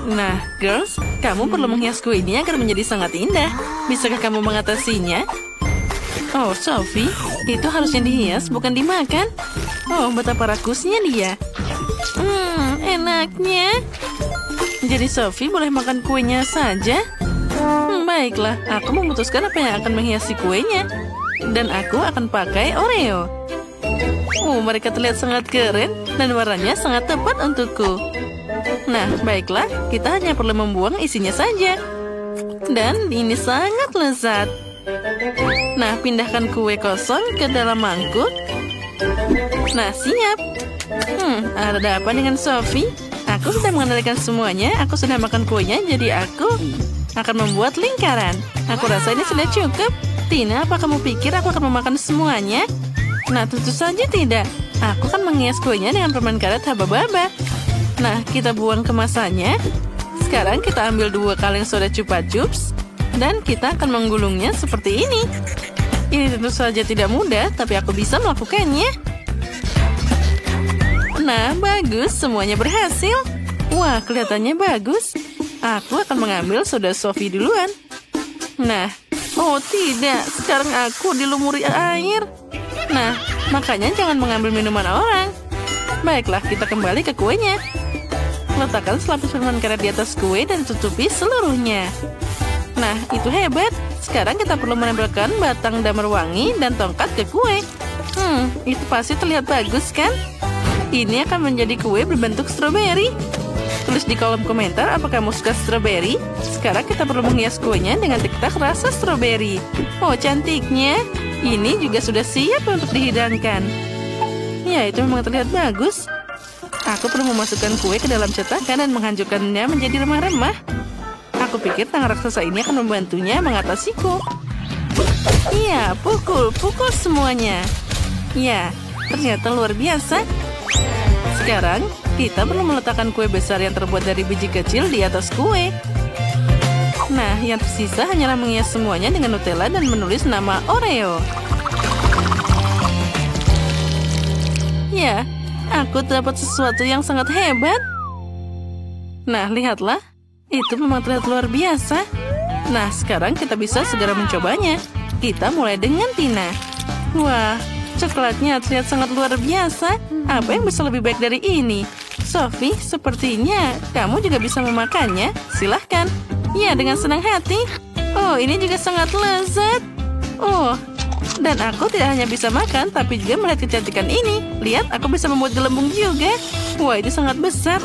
Nah, girls, kamu perlu menghias kue ini agar menjadi sangat indah. Bisakah kamu mengatasinya? Oh, Sophie, itu harusnya dihias, bukan dimakan. Oh, betapa rakusnya dia. Enaknya. Jadi Sophie boleh makan kuenya saja? Baiklah, aku memutuskan apa yang akan menghiasi kuenya. Dan aku akan pakai Oreo. Mereka terlihat sangat keren dan warnanya sangat tepat untukku. Nah, baiklah, kita hanya perlu membuang isinya saja. Dan ini sangat lezat. Nah, pindahkan kue kosong ke dalam mangkuk. Nah, siap. Ada apa dengan Sophie? Aku sudah mengendalikan semuanya. Aku sudah makan kuenya, jadi aku akan membuat lingkaran. Aku rasa ini sudah cukup. Tina, apa kamu pikir aku akan memakan semuanya? Nah, tentu saja tidak. Aku akan menghias kuenya dengan permen karet haba-baba. Nah, kita buang kemasannya. Sekarang kita ambil 2 kaleng soda Chupa Chups. Dan kita akan menggulungnya seperti ini. Ini tentu saja tidak mudah, tapi aku bisa melakukannya. Nah, bagus. Semuanya berhasil. Wah, kelihatannya bagus. Aku akan mengambil soda Sophie duluan. Nah, oh tidak. Sekarang aku dilumuri air. Nah, makanya jangan mengambil minuman orang. Baiklah, kita kembali ke kuenya. Letakkan selapis permen karet di atas kue dan tutupi seluruhnya. Nah, itu hebat. Sekarang kita perlu menempelkan batang damar wangi dan tongkat ke kue. Itu pasti terlihat bagus, kan? Ini akan menjadi kue berbentuk stroberi. Tulis di kolom komentar apa kamu suka stroberi. Sekarang kita perlu menghias kuenya dengan tiktak rasa stroberi. Oh, cantiknya. Ini juga sudah siap untuk dihidangkan. Ya, itu memang terlihat bagus. Aku perlu memasukkan kue ke dalam cetakan dan menghancurkannya menjadi remah-remah. Aku pikir tangan raksasa ini akan membantunya mengatasiku. Iya, pukul semuanya. Ya, ternyata luar biasa. Sekarang, kita perlu meletakkan kue besar yang terbuat dari biji kecil di atas kue. Nah, yang tersisa hanyalah menghias semuanya dengan Nutella dan menulis nama Oreo. Ya, aku dapat sesuatu yang sangat hebat. Nah, lihatlah. Itu memang terlihat luar biasa. Nah, sekarang kita bisa segera mencobanya. Kita mulai dengan Tina. Wah, coklatnya terlihat sangat luar biasa. Apa yang bisa lebih baik dari ini? Sophie, sepertinya kamu juga bisa memakannya. Silahkan. Ya, dengan senang hati. Oh, ini juga sangat lezat. Oh, dan aku tidak hanya bisa makan, tapi juga melihat kecantikan ini. Lihat, aku bisa membuat gelembung juga. Wah, itu sangat besar.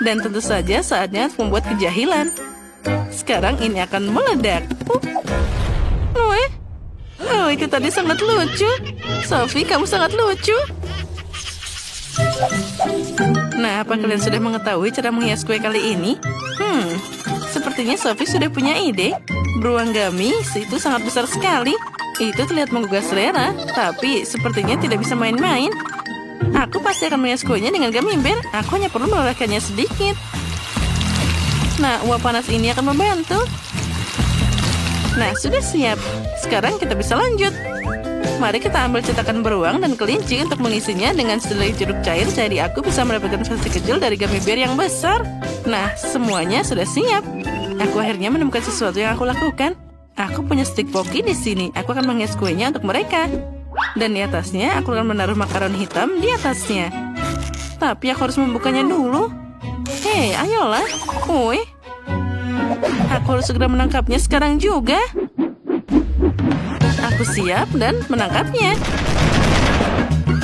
Dan tentu saja saatnya membuat kejahilan. Sekarang ini akan meledak. Oh, itu tadi sangat lucu. Sophie, kamu sangat lucu. Nah, apa kalian sudah mengetahui cara menghias kue kali ini? Sepertinya Sophie sudah punya ide. Beruang gamis itu sangat besar sekali. Itu terlihat menggugah selera, tapi sepertinya tidak bisa main-main. Aku pasti akan menghias kuenya dengan gummy bear. Aku hanya perlu melelehkannya sedikit. Nah, uap panas ini akan membantu. Nah, sudah siap. Sekarang kita bisa lanjut. Mari kita ambil cetakan beruang dan kelinci untuk mengisinya dengan sehelai jeruk cair. Jadi aku bisa mendapatkan versi kecil dari gummy bear yang besar. Nah, semuanya sudah siap. Aku akhirnya menemukan sesuatu yang aku lakukan. Aku punya stik poki di sini. Aku akan menghias kuenya untuk mereka. Dan di atasnya aku akan menaruh makaron hitam di atasnya. Tapi aku harus membukanya dulu. Hei, ayolah. Woi. Aku harus segera menangkapnya sekarang juga. Aku siap dan menangkapnya.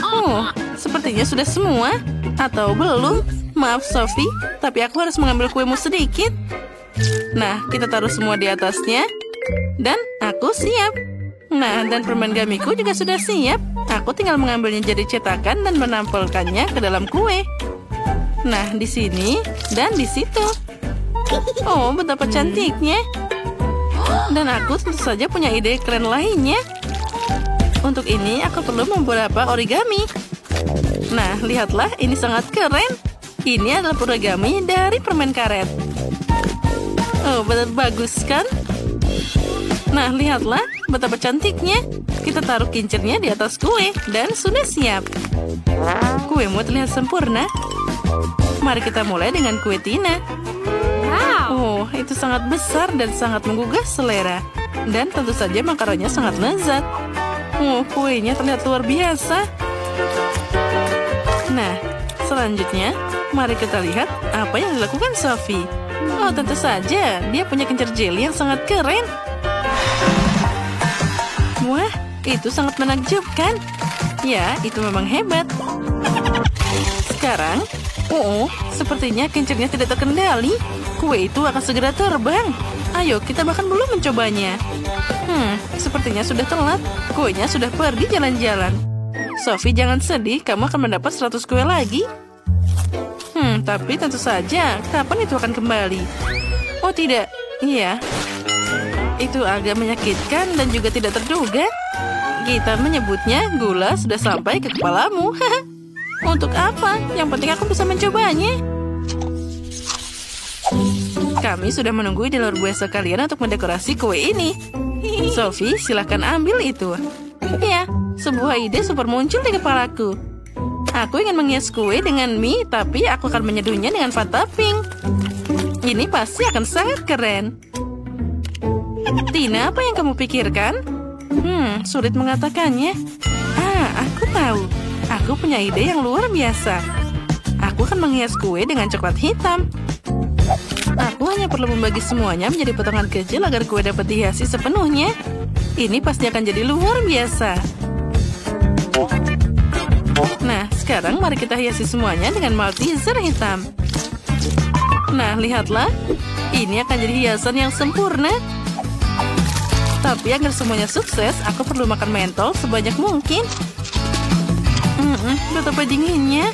Oh, sepertinya sudah semua. Atau belum. Maaf, Sophie. Tapi aku harus mengambil kuemu sedikit. Nah, kita taruh semua di atasnya. Dan aku siap. Nah, dan permen gamiku juga sudah siap. Aku tinggal mengambilnya jadi cetakan dan menampilkannya ke dalam kue. Nah, di sini dan di situ. Oh, betapa cantiknya. Dan aku tentu saja punya ide keren lainnya. Untuk ini, aku perlu beberapa origami. Nah, lihatlah, ini sangat keren. Ini adalah origami dari permen karet. Oh, benar bagus kan? Nah, lihatlah betapa cantiknya. Kita taruh kincirnya di atas kue dan sudah siap. Kuemu terlihat sempurna. Mari kita mulai dengan kue Tina. Oh, itu sangat besar dan sangat menggugah selera. Dan tentu saja makaronnya sangat lezat. Oh, kuenya terlihat luar biasa. Nah, selanjutnya, mari kita lihat apa yang dilakukan Sophie. Oh, tentu saja, dia punya kincir jelly yang sangat keren. Wah, itu sangat menakjubkan. Ya, itu memang hebat. Sekarang, sepertinya kincirnya tidak terkendali. Kue itu akan segera terbang. Ayo, kita bahkan belum mencobanya. Sepertinya sudah telat. Kuenya sudah pergi jalan-jalan. Sophie, jangan sedih. Kamu akan mendapat 100 kue lagi. Tapi tentu saja, kapan itu akan kembali? Oh, tidak. Iya. Itu agak menyakitkan dan juga tidak terduga. Kita menyebutnya gula sudah sampai ke kepalamu. Untuk apa? Yang penting aku bisa mencobanya. Kami sudah menunggu di luar biasa kalian untuk mendekorasi kue ini. Sophie, silahkan ambil itu. Ya, sebuah ide super muncul di kepalaku. Aku ingin menghias kue dengan mie, tapi aku akan menyeduhnya dengan Fanta Pink. Ini pasti akan sangat keren. Tina, apa yang kamu pikirkan? Sulit mengatakannya. Aku tahu. Aku punya ide yang luar biasa. Aku akan menghias kue dengan coklat hitam. Aku hanya perlu membagi semuanya menjadi potongan kecil agar kue dapat dihiasi sepenuhnya. Ini pasti akan jadi luar biasa. Nah, sekarang mari kita hiasi semuanya dengan Malteser hitam. Nah, lihatlah. Ini akan jadi hiasan yang sempurna. Tapi agar semuanya sukses, aku perlu makan mentol sebanyak mungkin. Betapa dinginnya.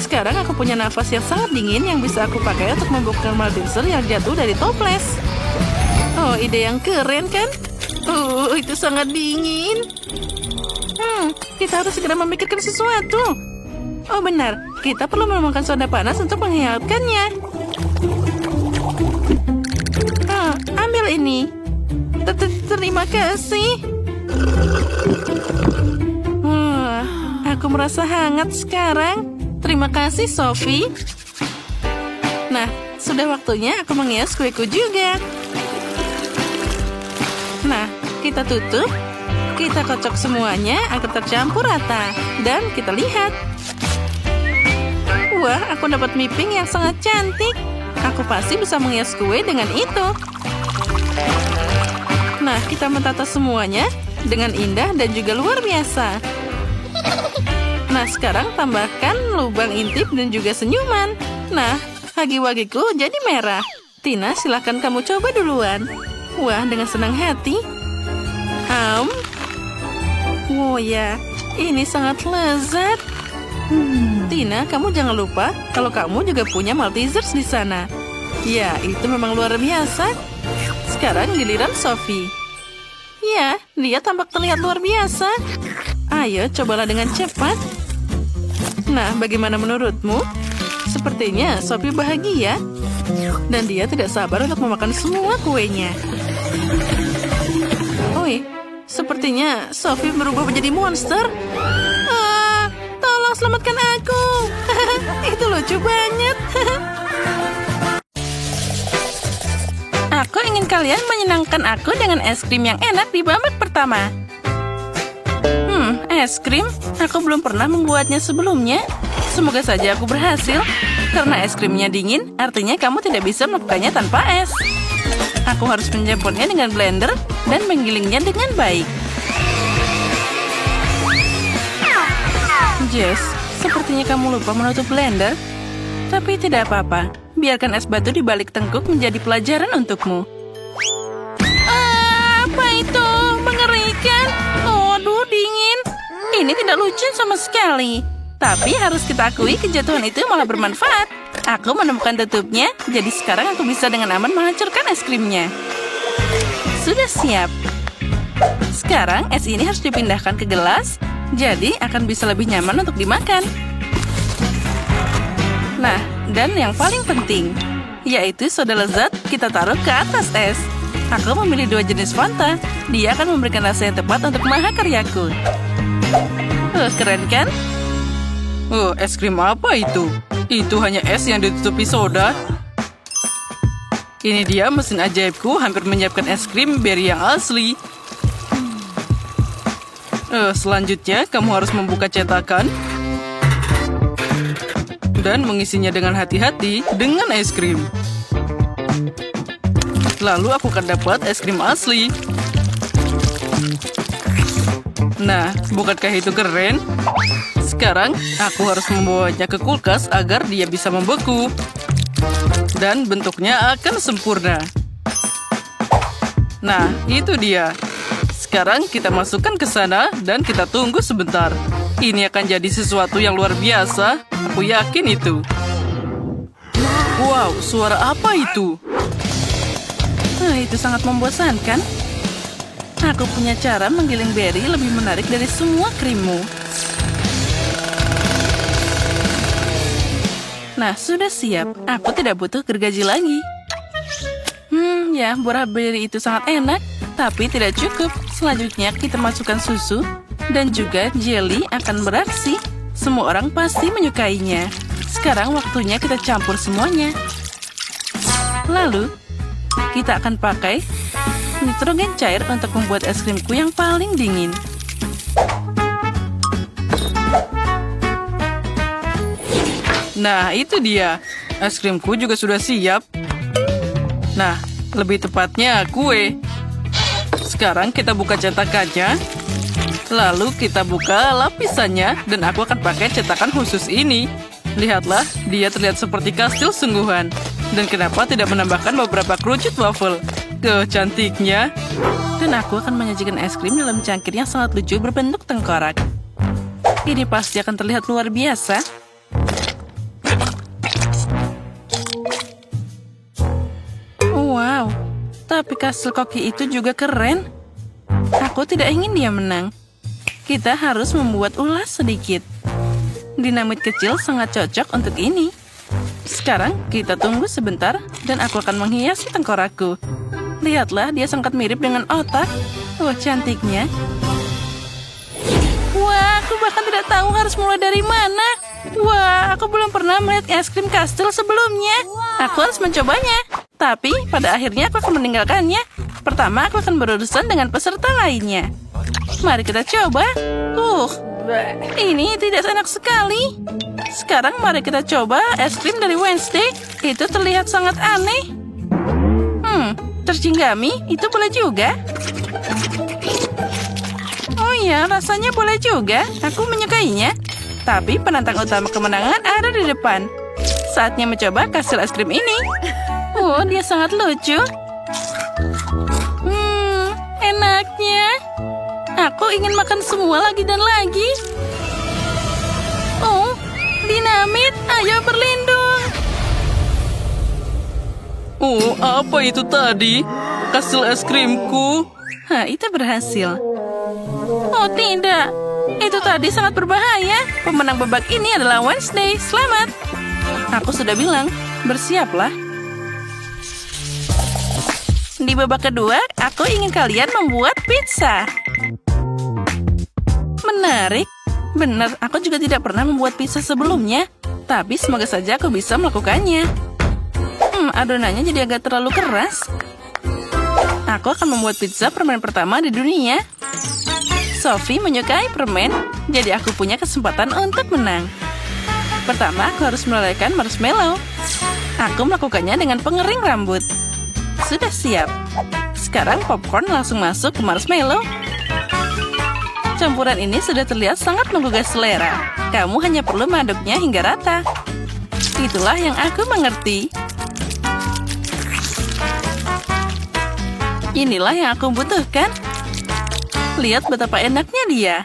Sekarang aku punya nafas yang sangat dingin yang bisa aku pakai untuk membuka Malteser yang jatuh dari toples. Oh, ide yang keren kan? Itu sangat dingin. Kita harus segera memikirkan sesuatu. Oh, benar. Kita perlu menemukan soda panas untuk menghangatkannya. Ambil ini. Terima kasih. Aku merasa hangat sekarang. Terima kasih, Sophie. Nah, sudah waktunya aku menghias kueku juga. Nah, kita tutup. Kita kocok semuanya agar tercampur rata. Dan kita lihat. Wah, aku dapat mie pink yang sangat cantik. Aku pasti bisa menghias kue dengan itu. Nah, kita menata semuanya dengan indah dan juga luar biasa. Nah, sekarang tambahkan lubang intip dan juga senyuman. Nah, hagi-wagiku jadi merah. Tina, silahkan kamu coba duluan. Wah, dengan senang hati. Oh ya, ini sangat lezat. Tina, kamu jangan lupa kalau kamu juga punya Maltesers di sana. Ya, itu memang luar biasa. Sekarang giliran Sophie. Ya, dia tampak terlihat luar biasa. Ayo, cobalah dengan cepat. Nah, bagaimana menurutmu? Sepertinya Sophie bahagia. Dan dia tidak sabar untuk memakan semua kuenya. Oi, sepertinya Sophie berubah menjadi monster. Tolong selamatkan aku. Itu lucu banget. Aku ingin kalian menyenangkan aku dengan es krim yang enak di babak pertama. Es krim? Aku belum pernah membuatnya sebelumnya. Semoga saja aku berhasil. Karena es krimnya dingin, artinya kamu tidak bisa melakukannya tanpa es. Aku harus mencampurnya dengan blender dan menggilingnya dengan baik. Jess, sepertinya kamu lupa menutup blender. Tapi tidak apa-apa. Biarkan es batu di balik tengkuk menjadi pelajaran untukmu. Apa itu? Mengerikan. Aduh, dingin. Ini tidak lucu sama sekali. Tapi harus kita akui kejatuhan itu malah bermanfaat. Aku menemukan tutupnya, jadi sekarang aku bisa dengan aman menghancurkan es krimnya. Sudah siap. Sekarang es ini harus dipindahkan ke gelas, jadi akan bisa lebih nyaman untuk dimakan. Nah, dan yang paling penting, yaitu soda lezat kita taruh ke atas es. Aku memilih 2 jenis Fanta. Dia akan memberikan rasa yang tepat untuk mahakaryaku. Keren kan? Es krim apa itu? Itu hanya es yang ditutupi soda. Ini dia mesin ajaibku hampir menyiapkan es krim berry yang asli. Selanjutnya, kamu harus membuka cetakan dan mengisinya dengan hati-hati dengan es krim. Lalu aku akan dapat es krim asli. Nah, bukankah itu keren? Sekarang, aku harus membawanya ke kulkas agar dia bisa membeku. Dan bentuknya akan sempurna. Nah, itu dia. Sekarang kita masukkan ke sana dan kita tunggu sebentar. Ini akan jadi sesuatu yang luar biasa. Aku yakin itu. Wow, suara apa itu? Itu sangat membosankan. Aku punya cara menggiling berry lebih menarik dari semua krimmu. Nah, sudah siap. Aku tidak butuh gergaji lagi. Ya, buah berry itu sangat enak, tapi tidak cukup. Selanjutnya, kita masukkan susu, dan juga jelly akan beraksi. Semua orang pasti menyukainya. Sekarang waktunya kita campur semuanya. Lalu, kita akan pakai nitrogen cair untuk membuat es krimku yang paling dingin. Nah, itu dia. Es krimku juga sudah siap. Nah, lebih tepatnya kue. Sekarang kita buka cetakannya. Lalu kita buka lapisannya. Dan aku akan pakai cetakan khusus ini. Lihatlah, dia terlihat seperti kastil sungguhan. Dan kenapa tidak menambahkan beberapa kerucut waffle? Cantiknya. Dan aku akan menyajikan es krim dalam cangkir yang sangat lucu berbentuk tengkorak. Ini pasti akan terlihat luar biasa. Wow, tapi kastil koki itu juga keren. Aku tidak ingin dia menang. Kita harus membuat ulas sedikit. Dinamit kecil sangat cocok untuk ini. Sekarang kita tunggu sebentar dan aku akan menghiasi tengkorakku. Lihatlah, dia sangat mirip dengan otak. Wah, cantiknya. Wah, aku bahkan tidak tahu harus mulai dari mana. Wah, aku belum pernah melihat es krim kastil sebelumnya. Aku harus mencobanya. Tapi, pada akhirnya aku akan meninggalkannya. Pertama, aku akan berurusan dengan peserta lainnya. Mari kita coba. Ini tidak enak sekali. Sekarang mari kita coba es krim dari Wednesday. Itu terlihat sangat aneh. Tercinggami, itu boleh juga. Oh ya, rasanya boleh juga. Aku menyukainya. Tapi penantang utama kemenangan ada di depan. Saatnya mencoba kastil es krim ini. Dia sangat lucu. Enaknya. Aku ingin makan semua lagi dan lagi. Dinamit, ayo berlindung. Apa itu tadi? Kastil es krimku. Itu berhasil. Tidak. Itu tadi sangat berbahaya. Pemenang babak ini adalah Wednesday. Selamat. Aku sudah bilang, bersiaplah. Di babak kedua, aku ingin kalian membuat pizza. Menarik. Benar, aku juga tidak pernah membuat pizza sebelumnya. Tapi semoga saja aku bisa melakukannya. Adonannya jadi agak terlalu keras. Aku akan membuat pizza permen pertama di dunia. Sophie menyukai permen, jadi aku punya kesempatan untuk menang. Pertama, aku harus melelehkan marshmallow. Aku melakukannya dengan pengering rambut. Sudah siap. Sekarang popcorn langsung masuk ke marshmallow. Campuran ini sudah terlihat sangat menggugah selera. Kamu hanya perlu mengaduknya hingga rata. Itulah yang aku mengerti. Inilah yang aku butuhkan. Lihat betapa enaknya dia.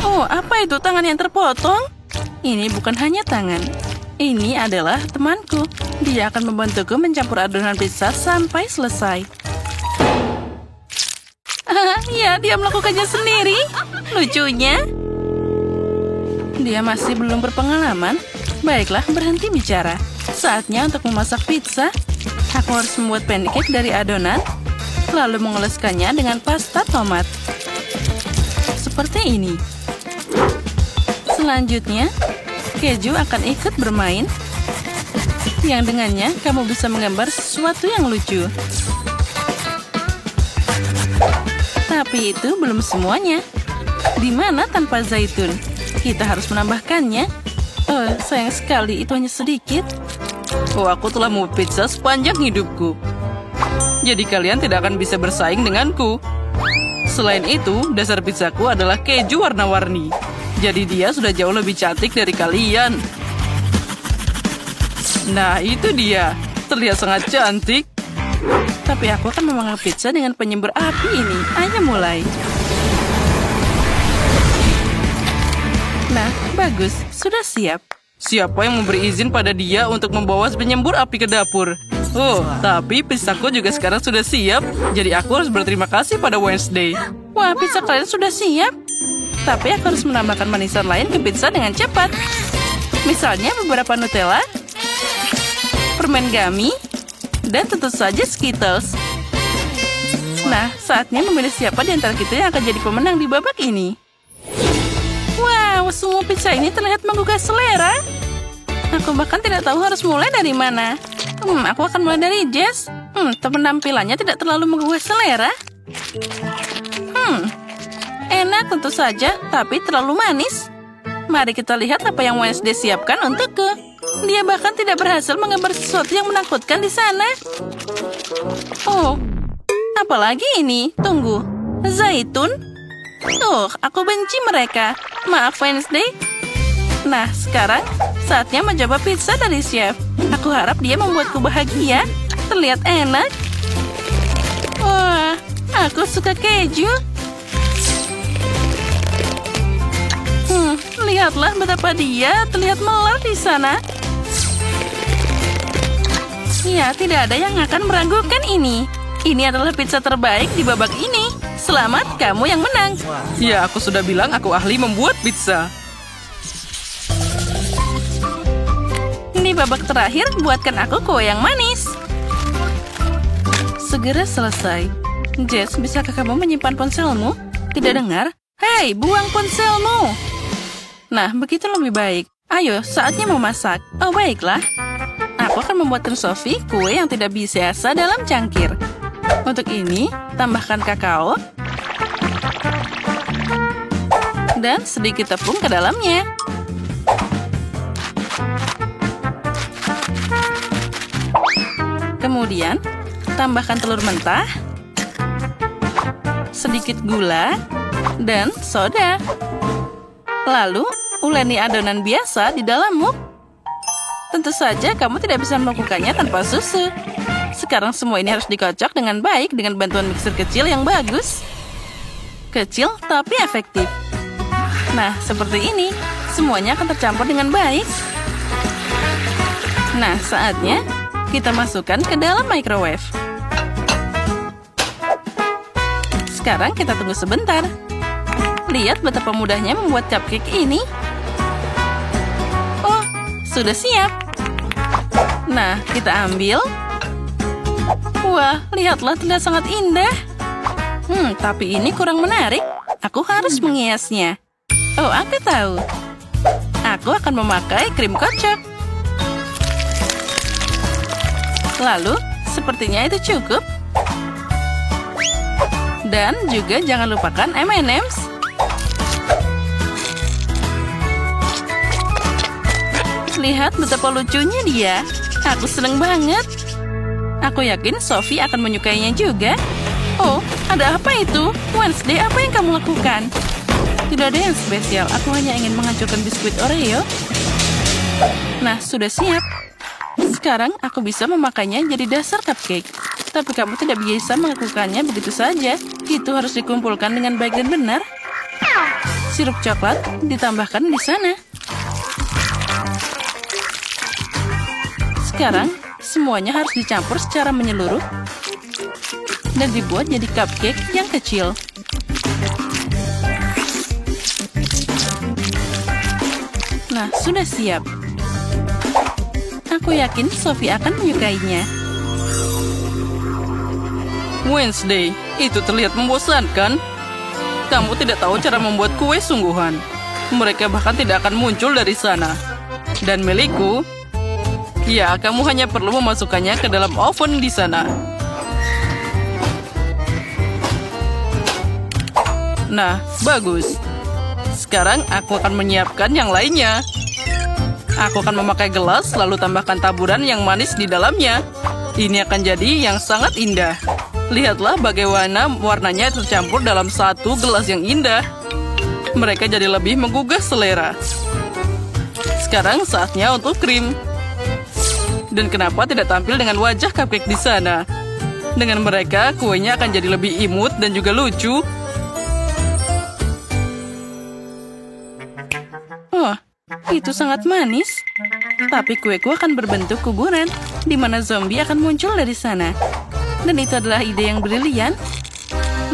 Apa itu tangan yang terpotong? Ini bukan hanya tangan. Ini adalah temanku. Dia akan membantuku mencampur adonan pizza sampai selesai. Ya, dia melakukannya sendiri. Lucunya. Dia masih belum berpengalaman. Baiklah, berhenti bicara. Saatnya untuk memasak pizza. Aku harus membuat pancake dari adonan, lalu mengoleskannya dengan pasta tomat. Seperti ini. Selanjutnya, keju akan ikut bermain. yang dengannya kamu bisa menggambar sesuatu yang lucu. Tapi itu belum semuanya. Di mana tanpa zaitun? Kita harus menambahkannya. Oh, sayang sekali, itu hanya sedikit. Oh, aku telah membuat pizza sepanjang hidupku. Jadi kalian tidak akan bisa bersaing denganku. Selain itu, dasar pizzaku adalah keju warna-warni. Jadi dia sudah jauh lebih cantik dari kalian. Nah, itu dia. Terlihat sangat cantik. Tapi aku akan memanggang pizza dengan penyembur api ini. Ayo mulai. Nah, bagus. Sudah siap. Siapa yang memberi izin pada dia untuk membawa penyembur api ke dapur? Oh, tapi pizzaku juga sekarang sudah siap. Jadi aku harus berterima kasih pada Wednesday. Wah, pizza kalian sudah siap. Tapi aku harus menambahkan manisan lain ke pizza dengan cepat. Misalnya beberapa Nutella, permen gummy, dan tentu saja Skittles. Nah, saatnya memilih siapa di antara kita yang akan jadi pemenang di babak ini. Wow, semua pizza ini terlihat menggugah selera. Aku bahkan tidak tahu harus mulai dari mana. Aku akan mulai dari Jess. Penampilannya tidak terlalu menggugah selera. Enak tentu saja, tapi terlalu manis. Mari kita lihat apa yang Wednesday siapkan untukku. Dia bahkan tidak berhasil menggambar sesuatu yang menakutkan di sana. Oh, apalagi ini? Tunggu, zaitun? Aku benci mereka. Maaf, Wednesday. Nah, sekarang saatnya mencoba pizza dari chef. Aku harap dia membuatku bahagia. Terlihat enak. Wah, aku suka keju. Lihatlah betapa dia terlihat melar di sana. Ya, tidak ada yang akan meragukan ini. Ini adalah pizza terbaik di babak ini. Selamat, kamu yang menang. Ya, aku sudah bilang aku ahli membuat pizza. Di babak terakhir, buatkan aku kue yang manis. Segera selesai. Jess, bisakah kamu menyimpan ponselmu? Tidak dengar? Hei, buang ponselmu! Nah, begitu lebih baik. Ayo, saatnya memasak. Oh, baiklah. Aku akan membuatkan Sophie kue yang tidak biasa dalam cangkir. Untuk ini, tambahkan kakao. Dan sedikit tepung ke dalamnya. Kemudian, tambahkan telur mentah, sedikit gula, dan soda. Lalu, uleni adonan biasa di dalam muk. Tentu saja kamu tidak bisa melakukannya tanpa susu. Sekarang semua ini harus dikocok dengan baik dengan bantuan mixer kecil yang bagus. Kecil tapi efektif. Nah, seperti ini. Semuanya akan tercampur dengan baik. Nah, saatnya kita masukkan ke dalam microwave. Sekarang kita tunggu sebentar. Lihat betapa mudahnya membuat cupcake ini. Oh, sudah siap. Nah, kita ambil. Wah, lihatlah, terlihat sangat indah. Tapi ini kurang menarik. Aku harus menghiasnya. Oh, aku tahu. Aku akan memakai krim kocok. Lalu, sepertinya itu cukup. Dan juga jangan lupakan M&M's. Lihat betapa lucunya dia. Aku seneng banget. Aku yakin Sophie akan menyukainya juga. Oh, ada apa itu? Wednesday, apa yang kamu lakukan? Tidak ada yang spesial. Aku hanya ingin menghancurkan biskuit Oreo. Nah, sudah siap. Sekarang aku bisa memakainya jadi dasar cupcake. Tapi kamu tidak bisa melakukannya begitu saja. Itu harus dikumpulkan dengan baik dan benar. Sirup coklat ditambahkan di sana. Sekarang, semuanya harus dicampur secara menyeluruh dan dibuat jadi cupcake yang kecil. Nah, sudah siap. Aku yakin Sophie akan menyukainya. Wednesday, itu terlihat membosankan. Kamu tidak tahu cara membuat kue sungguhan. Mereka bahkan tidak akan muncul dari sana. Dan milikku, Ya, kamu hanya perlu memasukkannya ke dalam oven di sana. Nah, bagus. Sekarang aku akan menyiapkan yang lainnya. Aku akan memakai gelas, lalu tambahkan taburan yang manis di dalamnya. Ini akan jadi yang sangat indah. Lihatlah bagaimana warnanya tercampur dalam satu gelas yang indah. Mereka jadi lebih menggugah selera. Sekarang saatnya untuk krim. Dan kenapa tidak tampil dengan wajah cupcake di sana? Dengan mereka, kuenya akan jadi lebih imut dan juga lucu. Oh, itu sangat manis. Tapi kueku akan berbentuk kuburan, di mana zombie akan muncul dari sana. Dan itu adalah ide yang brilian.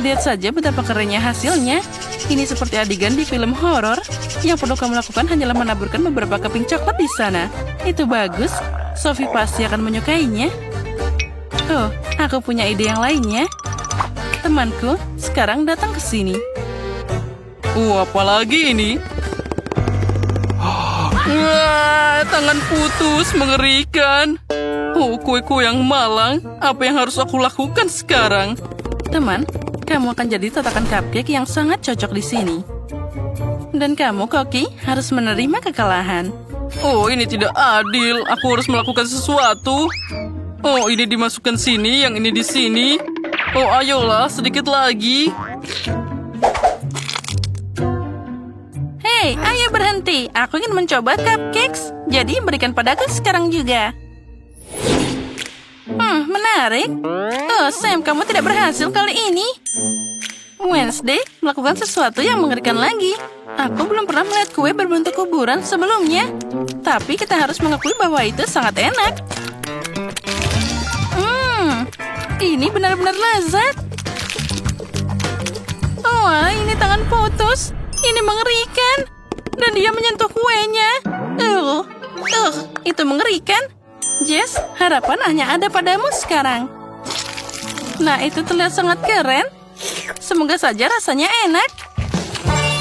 Lihat saja betapa kerennya hasilnya. Ini seperti adegan di film horor. Yang perlu kamu lakukan hanyalah menaburkan beberapa keping coklat di sana. Itu bagus. Sophie pasti akan menyukainya. Oh, aku punya ide yang lainnya. Temanku, sekarang datang ke sini. Apalagi ini? Wah, tangan putus, mengerikan. Oh, kueku yang malang. Apa yang harus aku lakukan sekarang? Teman, kamu akan jadi tatakan cupcake yang sangat cocok di sini. Dan kamu, Koki, harus menerima kekalahan. Oh, ini tidak adil. Aku harus melakukan sesuatu. Oh, ini dimasukkan sini, yang ini di sini. Oh, ayolah, sedikit lagi. Hei, ayo berhenti. Aku ingin mencoba cupcakes. Jadi berikan padaku sekarang juga. Menarik. Oh, Sam, kamu tidak berhasil kali ini. Wednesday, melakukan sesuatu yang mengerikan lagi. Aku belum pernah melihat kue berbentuk kuburan sebelumnya. Tapi kita harus mengakui bahwa itu sangat enak. Ini benar-benar lezat. Oh, ini tangan putus. Ini mengerikan. Dan dia menyentuh kuenya. Itu mengerikan. Jess, harapan hanya ada padamu sekarang. Nah, itu terlihat sangat keren. Semoga saja rasanya enak.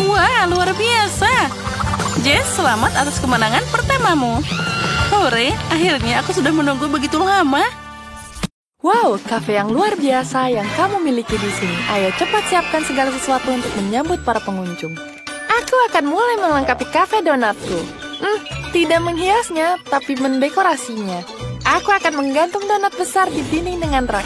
Wah, luar biasa. Jess, selamat atas kemenangan pertamamu. Hore, akhirnya aku sudah menunggu begitu lama. Wow, kafe yang luar biasa yang kamu miliki di sini. Ayo cepat siapkan segala sesuatu untuk menyambut para pengunjung. Aku akan mulai melengkapi kafe donatku. Tidak menghiasnya, tapi mendekorasinya. Aku akan menggantung donat besar di dinding dengan rak.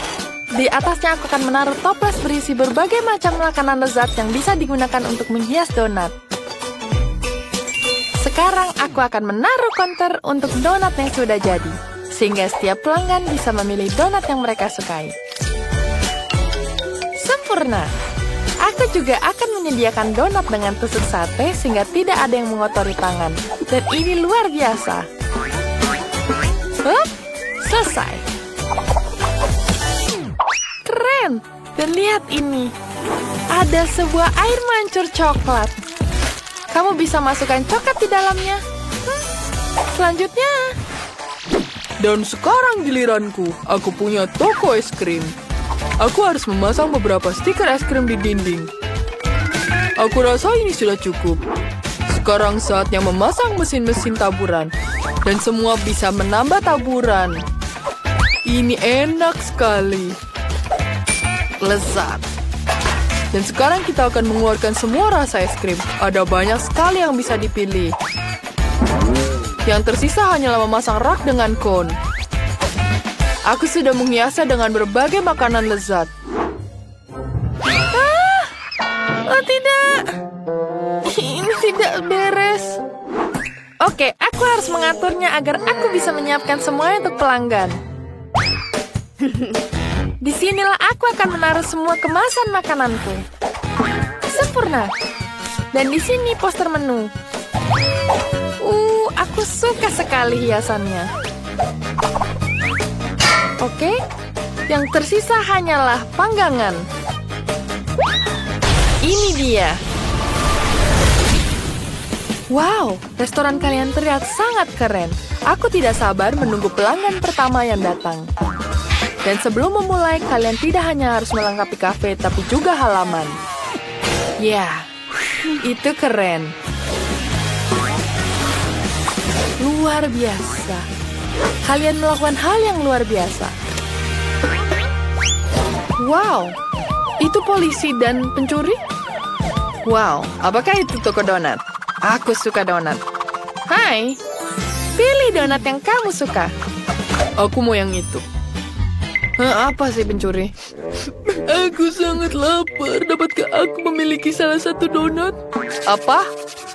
Di atasnya aku akan menaruh toples berisi berbagai macam makanan lezat yang bisa digunakan untuk menghias donat. Sekarang aku akan menaruh counter untuk donat yang sudah jadi, sehingga setiap pelanggan bisa memilih donat yang mereka sukai. Sempurna! Aku juga akan menyediakan donat dengan tusuk sate sehingga tidak ada yang mengotori tangan. Dan ini luar biasa. Selesai. Keren! Dan lihat ini. Ada sebuah air mancur coklat. Kamu bisa masukkan coklat di dalamnya. Selanjutnya. Dan sekarang giliranku. Aku punya toko es krim. Aku harus memasang beberapa stiker es krim di dinding. Aku rasa ini sudah cukup. Sekarang saatnya memasang mesin-mesin taburan. Dan semua bisa menambah taburan. Ini enak sekali. Lezat. Dan sekarang kita akan mengeluarkan semua rasa es krim. Ada banyak sekali yang bisa dipilih. Yang tersisa hanyalah memasang rak dengan kon. Aku sudah menghiasnya dengan berbagai makanan lezat. Oh tidak. Ini tidak beres. Oke, aku harus mengaturnya agar aku bisa menyiapkan semuanya untuk pelanggan. Disinilah aku akan menaruh semua kemasan makananku. Sempurna. Dan di sini poster menu. Aku suka sekali hiasannya. Oke, yang tersisa hanyalah panggangan. Ini dia. Wow, restoran kalian terlihat sangat keren. Aku tidak sabar menunggu pelanggan pertama yang datang. Dan sebelum memulai, kalian tidak hanya harus melengkapi kafe, tapi juga halaman. Ya, itu keren. Luar biasa. Kalian melakukan hal yang luar biasa. Wow, itu polisi dan pencuri? Wow, apakah itu toko donat? Aku suka donat. Hai, pilih donat yang kamu suka. Aku mau yang itu. Apa sih pencuri? Aku sangat lapar. Dapatkah aku memiliki salah satu donat? Apa?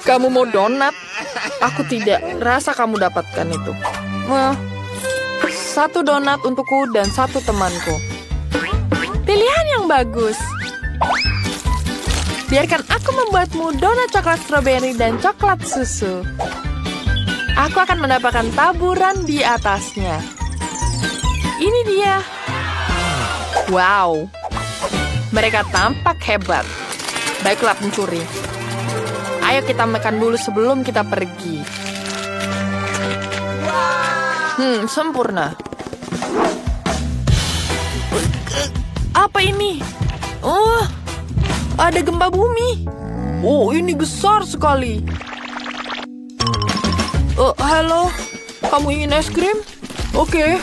Kamu mau donat? Aku tidak. Rasa kamu dapatkan itu. Satu donat untukku dan satu temanku. Pilihan yang bagus. Biarkan aku membuatmu donat coklat stroberi dan coklat susu. Aku akan mendapatkan taburan di atasnya. Ini dia. Wow. Mereka tampak hebat. Baiklah pencuri. Ayo kita makan dulu sebelum kita pergi. Sempurna. Apa ini? Oh, ada gempa bumi. Oh, ini besar sekali. Halo, kamu ingin es krim? Oke.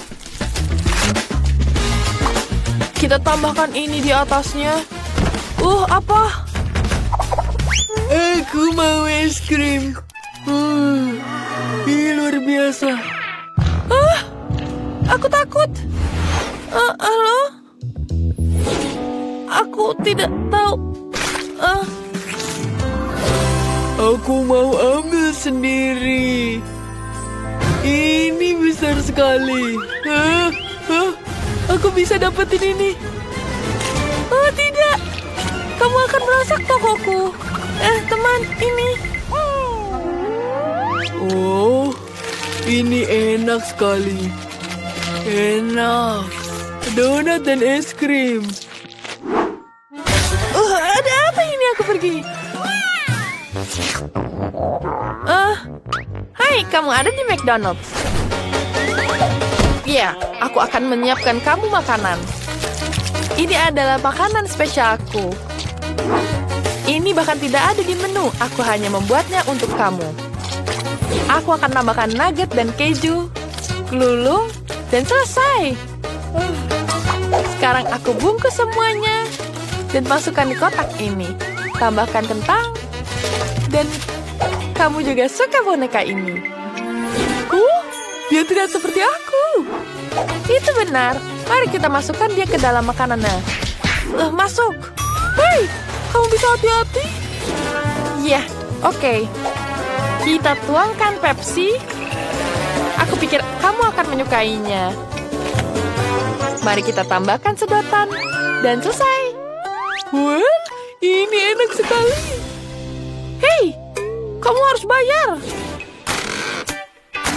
Kita tambahkan ini di atasnya. Apa? Aku mau es krim. Ini luar biasa. Aku takut. Halo? Aku tidak tahu. Aku mau ambil sendiri. Ini besar sekali. Aku bisa dapetin ini. Oh, tidak. Kamu akan merusak tokoku. Teman, ini. Oh, ini enak sekali. Enak. Donat dan es krim. Ada apa ini aku pergi? Hai, kamu ada di McDonald's. Iya, aku akan menyiapkan kamu makanan. Ini adalah makanan spesialku. Ini bahkan tidak ada di menu. Aku hanya membuatnya untuk kamu. Aku akan tambahkan nugget dan keju, kelulung, dan selesai. Sekarang aku bungkus semuanya dan masukkan di kotak ini. Tambahkan kentang. Dan kamu juga suka boneka ini. Dia tidak seperti aku. Itu benar. Mari kita masukkan dia ke dalam makanannya. Masuk. Hei, kamu bisa hati-hati? Iya, oke. Kita tuangkan Pepsi. Aku pikir kamu akan menyukainya. Mari kita tambahkan sedotan. Dan selesai. Wah, ini enak sekali. Hei, kamu harus bayar.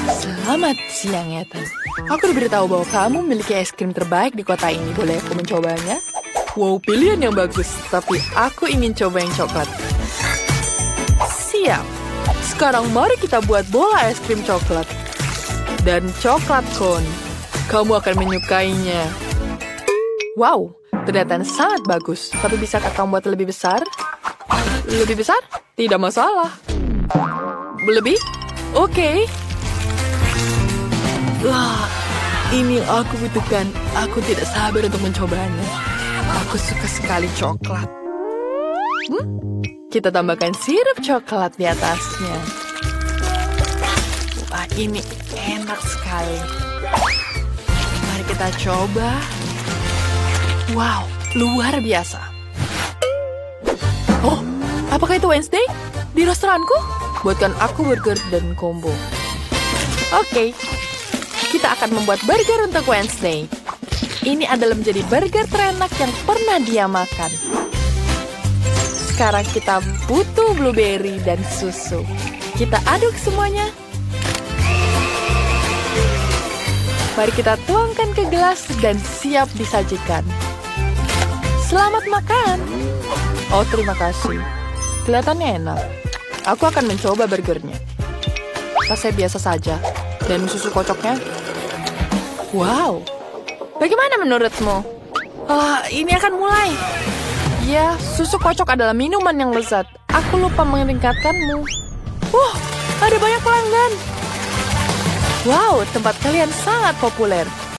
Selamat siang, Ethan. Aku diberitahu bahwa kamu memiliki es krim terbaik di kota ini. Boleh aku mencobanya? Wow, pilihan yang bagus. Tapi aku ingin coba yang coklat. Siap. Sekarang mari kita buat bola es krim coklat. Dan coklat cone. Kamu akan menyukainya. Wow, ternyata sangat bagus. Tapi bisakah kamu buat lebih besar? Lebih besar? Tidak masalah. Lebih? Oke. Wah, ini yang aku butuhkan. Aku tidak sabar untuk mencobanya. Aku suka sekali coklat. Kita tambahkan sirup coklat di atasnya. Wah, ini enak sekali. Mari kita coba. Wow, luar biasa. Oh, apakah itu Wednesday? Di restoranku? Buatkan aku burger dan combo. Oke. Kita akan membuat burger untuk Wednesday. Ini adalah menjadi burger terenak yang pernah dia makan. Sekarang kita butuh blueberry dan susu. Kita aduk semuanya. Mari kita tuangkan ke gelas dan siap disajikan. Selamat makan. Oh, terima kasih. Kelihatannya enak. Aku akan mencoba burgernya. Rasanya biasa saja. Dan susu kocoknya. Wow. Bagaimana menurutmu? Ini akan mulai. Ya, susu kocok adalah minuman yang lezat. Aku lupa mengingatkanmu. Ada banyak pelanggan. Wow, tempat kalian sangat populer.